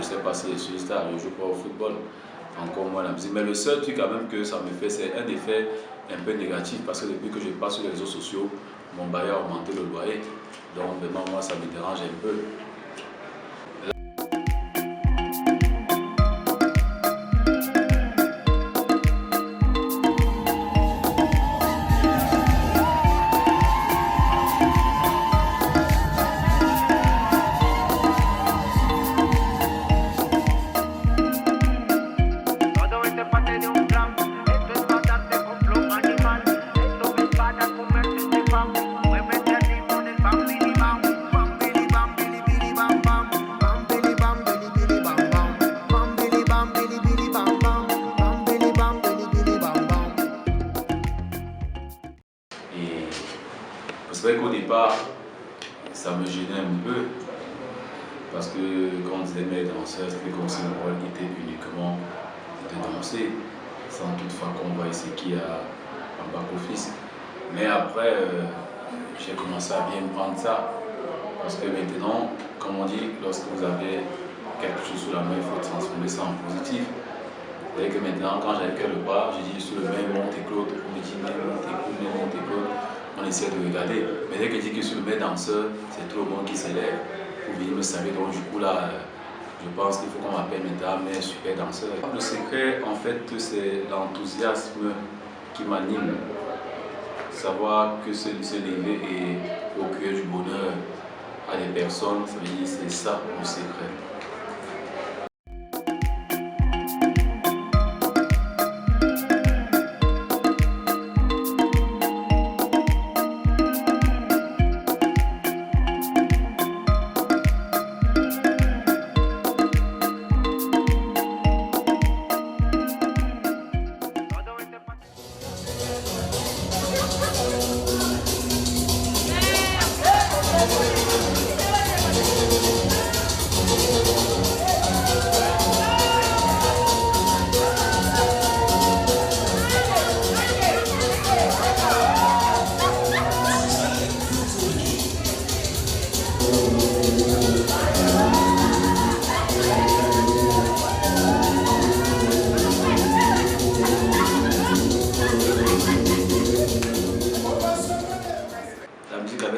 je sais pas si je suis star, je joue pas au football, encore moins la musique. Mais le seul truc quand même que ça me fait, c'est un effet un peu négatif parce que depuis que je passe sur les réseaux sociaux, mon bail a augmenté le loyer. Donc vraiment moi ça me dérange un peu. C'est vrai qu'au départ, ça me gênait un peu parce que quand on disait mais danseurs, c'était comme si le rôle était uniquement de danser, sans toutefois qu'on voit ici qui a un back-office. Mais après, j'ai commencé à bien prendre ça parce que maintenant, comme on dit, lorsque vous avez quelque chose sous la main, il faut transformer ça en positif. C'est-à-dire que maintenant, quand j'avais le bras, j'ai dit je suis le même Monte-Claude, on me dit même Monte-Claude. On essaie de regarder. Mais dès que je dis que je suis le meilleur danseur, c'est tout le monde qui s'élève pour venir me saluer. Donc du coup là, je pense qu'il faut qu'on m'appelle maintenant mais super danseur. Le secret en fait c'est l'enthousiasme qui m'anime. Savoir que se lever et procurer du bonheur à des personnes, ça veut dire c'est ça le secret.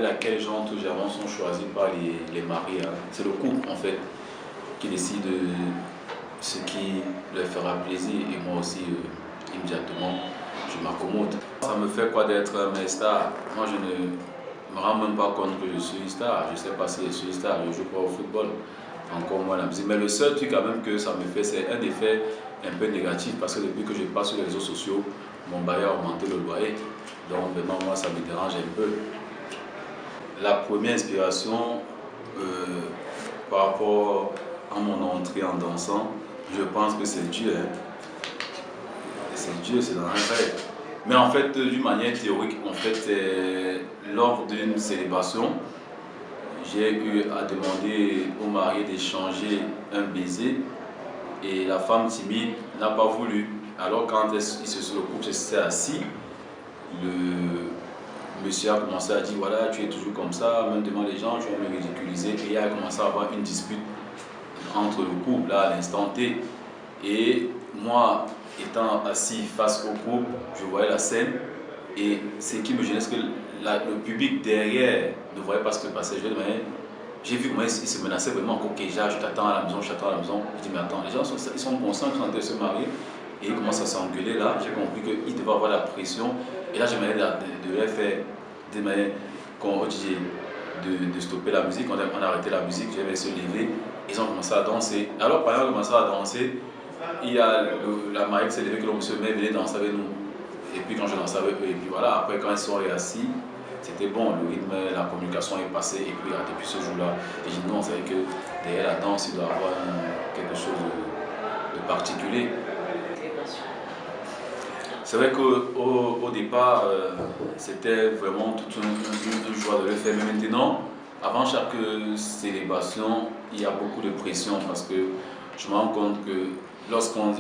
Laquelle les gens tous avant sont choisis par les maris. Hein. C'est le couple en fait qui décide ce qui leur fera plaisir et moi aussi immédiatement je m'accommode. Ça me fait quoi d'être un star? Moi je ne me rends même pas compte que je suis star. Je sais pas si je suis star, je joue pas au football, encore moins la musique. Mais le seul truc quand même que ça me fait, c'est un effet un peu négatif parce que depuis que je passe sur les réseaux sociaux, mon bail a augmenté le loyer. Donc vraiment moi ça me dérange un peu. La première inspiration par rapport à mon entrée en dansant, je pense que c'est Dieu. Hein. C'est Dieu, c'est dans un rêve. Mais en fait, d'une manière théorique, en fait, lors d'une célébration, j'ai eu à demander au mari d'échanger un baiser et la femme timide n'a pas voulu. Alors quand le couple s'est assis, le monsieur a commencé à dire voilà tu es toujours comme ça, même devant les gens tu vas me ridiculiser et il a commencé à avoir une dispute entre le couple là, à l'instant T. Et moi étant assis face au couple, je voyais la scène et ce qui me gênait c'est que le public derrière ne voyait pas ce qui passait. J'ai vu comment il se menaçait vraiment, ok je t'attends à la maison, je t'attends à la maison. Je dis mais attends, les gens ils sont conscients qu'ils sont en train de se marier. Et il commence à s'engueuler là, j'ai compris qu'il devait avoir la pression. Et là, j'aimerais de faire des manières qu'on dit de stopper la musique. On a arrêté la musique, j'avais se lever. Ils ont commencé à danser. Alors, pendant qu'ils ont commencé à danser, il y a la mariée qui s'est levée, que le monsieur venait danser avec nous. Et puis quand je dansais avec eux, et puis voilà, après quand ils sont assis, c'était bon, le rythme, la communication est passée. Et puis depuis ce jour-là, j'ai dit non, c'est vrai que derrière la danse, il doit y avoir quelque chose de particulier. C'est vrai qu'au départ, c'était vraiment toute une joie de le faire. Mais maintenant, avant chaque célébration, il y a beaucoup de pression parce que je me rends compte que lorsqu'on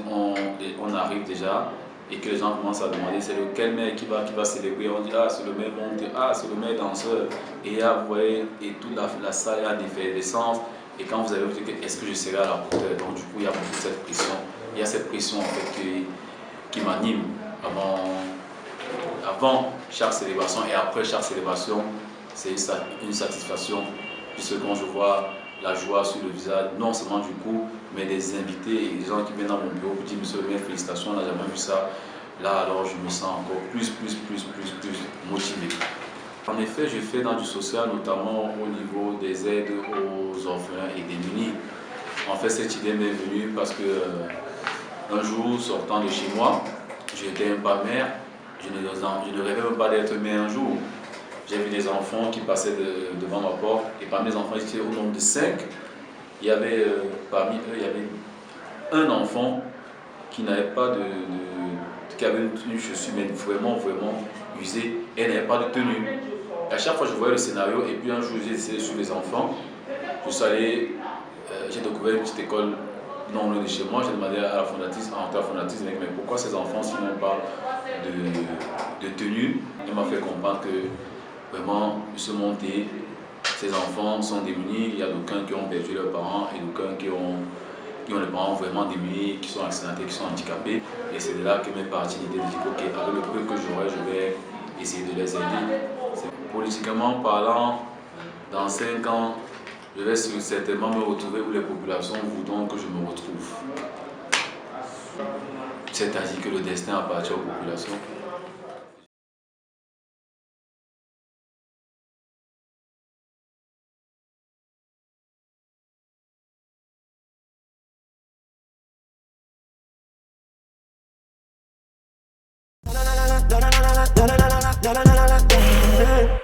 arrive déjà et que les gens commencent à demander c'est lequel mec qui va célébrer, on dit ah c'est le meilleur monté, ah c'est le meilleur danseur. Et là, vous voyez, et toute la salle a d'effervescence. Et quand vous avez vous dites, est-ce que je serai à la hauteur? Donc du coup, il y a beaucoup cette pression. Il y a cette pression en fait qui m'anime avant chaque célébration et après chaque célébration. C'est une satisfaction, puisque quand je vois la joie sur le visage, non seulement du coup, mais des invités et des gens qui viennent dans mon bureau pour dire monsieur le maire, félicitations, on n'a jamais vu ça. Là alors je me sens encore plus motivé. En effet, je fais dans du social, notamment au niveau des aides aux orphelins et démunis. En fait, cette idée m'est venue parce que un jour, sortant de chez moi, j'étais un pas mère, je ne rêvais même pas d'être mère un jour. J'ai vu des enfants qui passaient devant ma porte et parmi les enfants, ils étaient au nombre de 5. Il y avait, parmi eux, il y avait un enfant qui n'avait pas qui avait une chaussure mais vraiment usée et n'avait pas de tenue. À chaque fois, je voyais le scénario et puis un jour, j'ai essayé sur les enfants. Je suis allé, j'ai découvert une petite école non loin de chez moi. J'ai demandé à la fondatrice, mais pourquoi ces enfants, s'ils n'ont pas de tenue? Elle m'a fait comprendre que vraiment, ce monté, ces enfants sont démunis. Il y a d'aucuns qui ont perdu leurs parents et d'aucuns qui ont les parents vraiment démunis, qui sont accidentés, qui sont handicapés. Et c'est de là que m'est partie l'idée de dire, ok, avec le peu que j'aurai, je vais essayer de les aider. Politiquement parlant, dans 5 ans, je vais certainement me retrouver où les populations voudront que je me retrouve. C'est-à-dire que le destin appartient aux populations. La la la la la la la la la la la la la la.